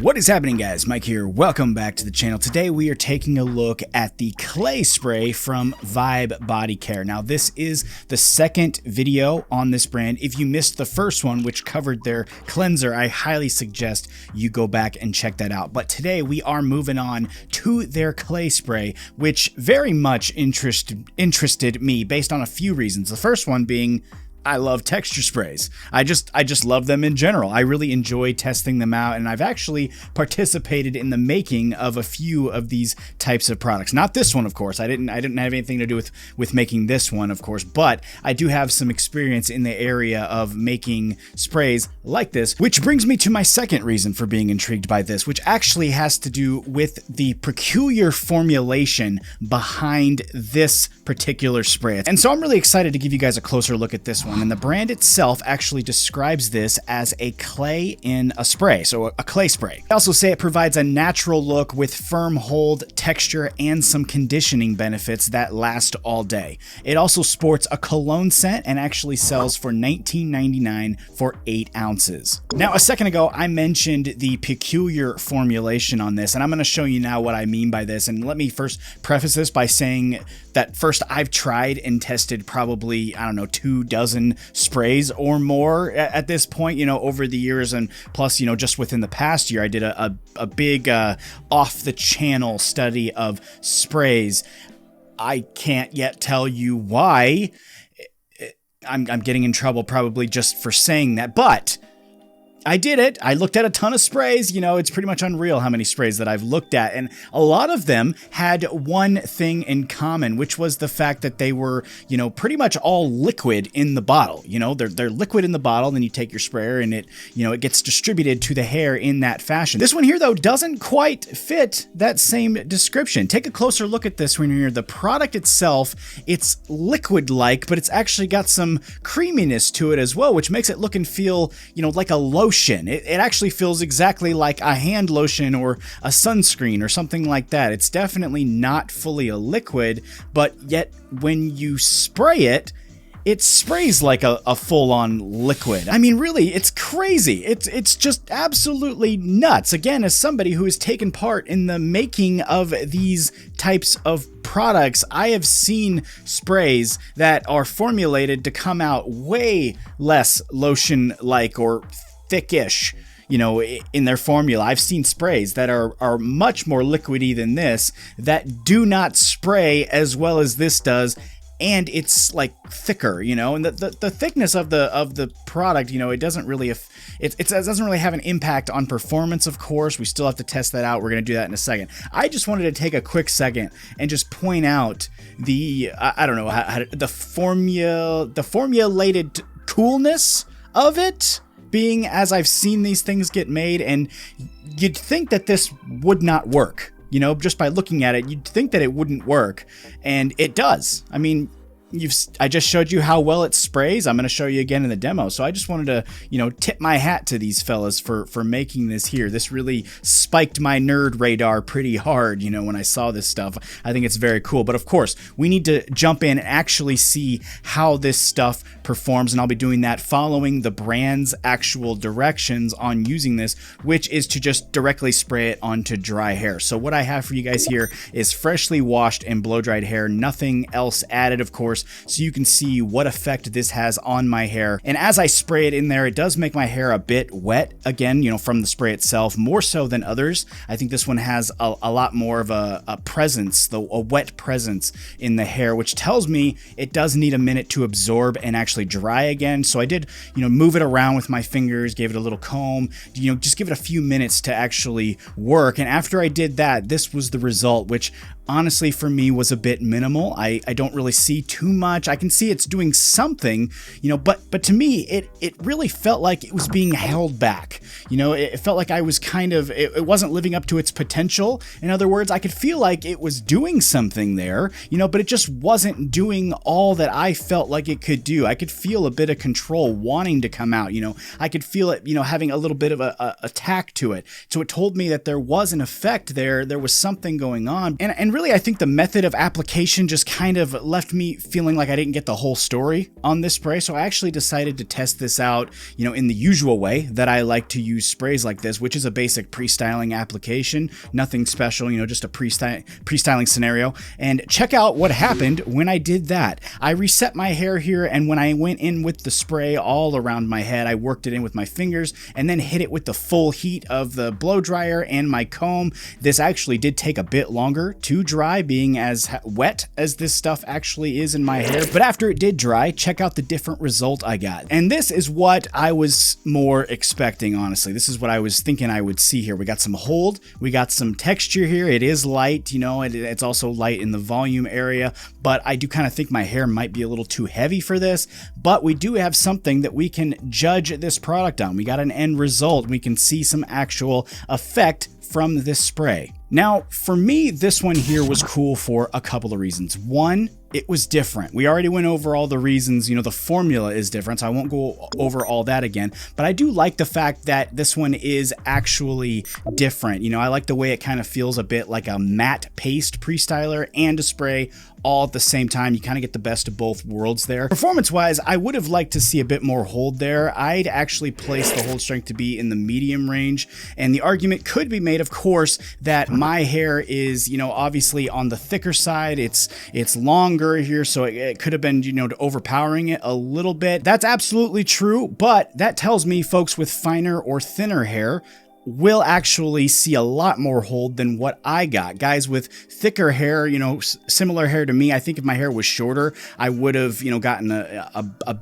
What is happening, guys? Mike here. Welcome back to the channel. Today we are taking a look at the clay spray from VIBE Bodycare. Now this is the second video on this brand. If you missed the first one, which covered their cleanser, I highly suggest you go back and check that out. But today we are moving on to their clay spray, which very much interested me based on a few reasons. The first one being, I love texture sprays. I just love them in general. I really enjoy testing them out, and I've actually participated in the making of a few of these types of products. Not this one, of course. I didn't have anything to do with making this one, of course, but I do have some experience in the area of making sprays like this, which brings me to my second reason for being intrigued by this, which actually has to do with the peculiar formulation behind this particular spray. And so I'm really excited to give you guys a closer look at this one. And the brand itself actually describes this as a clay in a spray, so a clay spray. They also say it provides a natural look with firm hold, texture, and some conditioning benefits that last all day. It also sports a cologne scent and actually sells for $19.99 for 8 ounces. Now, a second ago, I mentioned the peculiar formulation on this, and I'm going to show you now what I mean by this. And let me first preface this by saying that first, I've tried and tested probably, 24 sprays or more at this point, over the years. And plus, just within the past year, I did a big off the channel study of sprays. I can't yet tell you why. I'm getting in trouble probably just for saying that, but I did it. I looked at a ton of sprays. It's pretty much unreal how many sprays that I've looked at. And a lot of them had one thing in common, which was the fact that they were, pretty much all liquid in the bottle. They're liquid in the bottle. Then you take your sprayer and it gets distributed to the hair in that fashion. This one here, though, doesn't quite fit that same description. Take a closer look at this one here. The product itself, it's liquid-like, but it's actually got some creaminess to it as well, which makes it look and feel, like a lotion. It actually feels exactly like a hand lotion or a sunscreen or something like that. It's definitely not fully a liquid, but yet when you spray it, it sprays like a full-on liquid. I mean, really, it's crazy. It's just absolutely nuts. Again, as somebody who has taken part in the making of these types of products, I have seen sprays that are formulated to come out way less lotion-like or thickish, in their formula. I've seen sprays that are much more liquidy than this that do not spray as well as this does, and it's like thicker, and the thickness of the product, it doesn't really have an impact on performance. Of course, we still have to test that out. We're going to do that in a second. I just wanted to take a quick second and just point out the formulated coolness of it, being as I've seen these things get made, and you'd think that this would not work. Just by looking at it, you'd think that it wouldn't work, and it does. I mean, I just showed you how well it sprays. I'm going to show you again in the demo. So I just wanted to, tip my hat to these fellas for making this here. This really spiked my nerd radar pretty hard, when I saw this stuff. I think it's very cool. But of course, we need to jump in and actually see how this stuff performs. And I'll be doing that following the brand's actual directions on using this, which is to just directly spray it onto dry hair. So what I have for you guys here is freshly washed and blow-dried hair, nothing else added, of course, so you can see what effect this has on my hair. And as I spray it in there, it does make my hair a bit wet, again, from the spray itself, more so than others. I think this one has a lot more of a presence, a wet presence in the hair, which tells me it does need a minute to absorb and actually dry again. So I did, move it around with my fingers, gave it a little comb, just give it a few minutes to actually work. And after I did that, this was the result, which honestly for me was a bit minimal. I don't really see too much. I can see it's doing something, but to me it really felt like it was being held back. It felt like I was it wasn't living up to its potential. In other words, I could feel like it was doing something there, but it just wasn't doing all that I felt like it could do. I could feel a bit of control wanting to come out. I could feel it, having a little bit of a tack to it. So it told me that there was an effect there. There was something going on. And really, I think the method of application just kind of left me feeling feeling like I didn't get the whole story on this spray, so I actually decided to test this out, you know, in the usual way that I like to use sprays like this, which is a basic pre-styling application, nothing special, you know, just a pre-styling scenario. And check out what happened when I did that. I reset my hair here, and when I went in with the spray all around my head, I worked it in with my fingers and then hit it with the full heat of the blow dryer and my comb. This actually did take a bit longer to dry, being as wet as this stuff actually is in my hair. But after it did dry, check out the different result I got. And this is what I was more expecting, honestly. This is what I was thinking I would see here. We got some hold, we got some texture here. It is light, you know, it's also light in the volume area, but I do kind of think my hair might be a little too heavy for this. But we do have something that we can judge this product on. We got an end result. We can see some actual effect from this spray. Now, for me, this one here was cool for a couple of reasons. One, it was different. We already went over all the reasons, you know, the formula is different, so I won't go over all that again. But I do like the fact that this one is actually different. You know, I like the way it kind of feels a bit like a matte paste pre-styler and a spray all at the same time. You kind of get the best of both worlds there. Performance-wise, I would have liked to see a bit more hold there. I'd actually placed the hold strength to be in the medium range, and the argument could be made, of course, that my hair is, you know, obviously on the thicker side. It's longer here, so it could have been, you know, overpowering it a little bit. That's absolutely true, but that tells me folks with finer or thinner hair will actually see a lot more hold than what I got. Guys with thicker hair, you know, similar hair to me, I think if my hair was shorter, I would have, you know, gotten a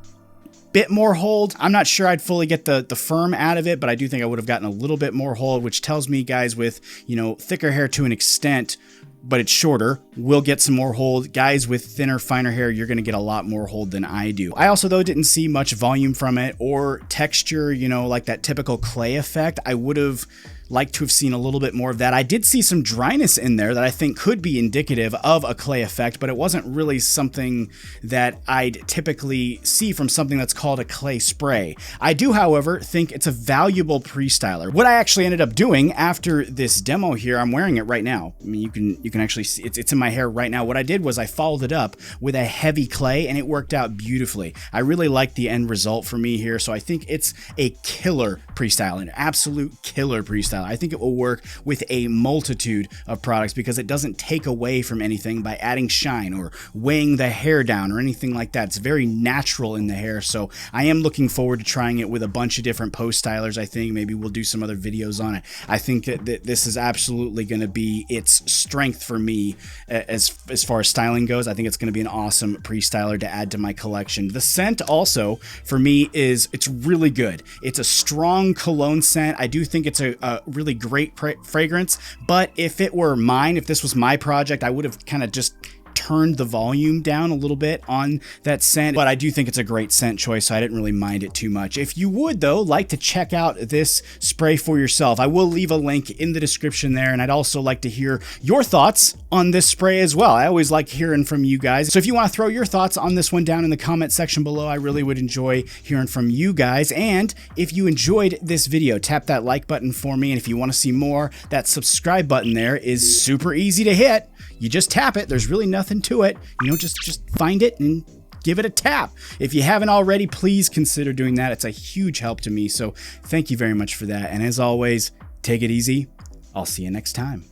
bit more hold. I'm not sure I'd fully get the firm out of it, but I do think I would have gotten a little bit more hold, which tells me guys with, you know, thicker hair to an extent, but it's shorter, will get some more hold. Guys with thinner, finer hair, you're gonna get a lot more hold than I do. I also, though, didn't see much volume from it or texture, you know, like that typical clay effect. I would have like to have seen a little bit more of that. I did see some dryness in there that I think could be indicative of a clay effect, but it wasn't really something that I'd typically see from something that's called a clay spray. I do, however, think it's a valuable pre-styler. What I actually ended up doing after this demo here, I'm wearing it right now. I mean, you can actually see it's in my hair right now. What I did was I followed it up with a heavy clay, and it worked out beautifully. I really like the end result for me here, so I think it's a killer pre-style, an absolute killer pre-style. I think it will work with a multitude of products because it doesn't take away from anything by adding shine or weighing the hair down or anything like that. It's very natural in the hair, so I am looking forward to trying it with a bunch of different post stylers. I think maybe we'll do some other videos on it. I think that this is absolutely going to be its strength for me as far as styling goes. I think it's going to be an awesome pre-styler to add to my collection. The scent also for me it's really good. It's a strong cologne scent. I do think it's a really great fragrance, but if it were mine, if this was my project, I would have kind of just turned the volume down a little bit on that scent, but I do think it's a great scent choice, so I didn't really mind it too much. If you would, though, like to check out this spray for yourself, I will leave a link in the description there, and I'd also like to hear your thoughts on this spray as well. I always like hearing from you guys, so if you want to throw your thoughts on this one down in the comment section below, I really would enjoy hearing from you guys. And if you enjoyed this video, tap that like button for me, and if you want to see more, that subscribe button there is super easy to hit. You just tap it. There's really nothing to it. You know, just find it and give it a tap. If you haven't already, please consider doing that. It's a huge help to me. So thank you very much for that. And as always, take it easy. I'll see you next time.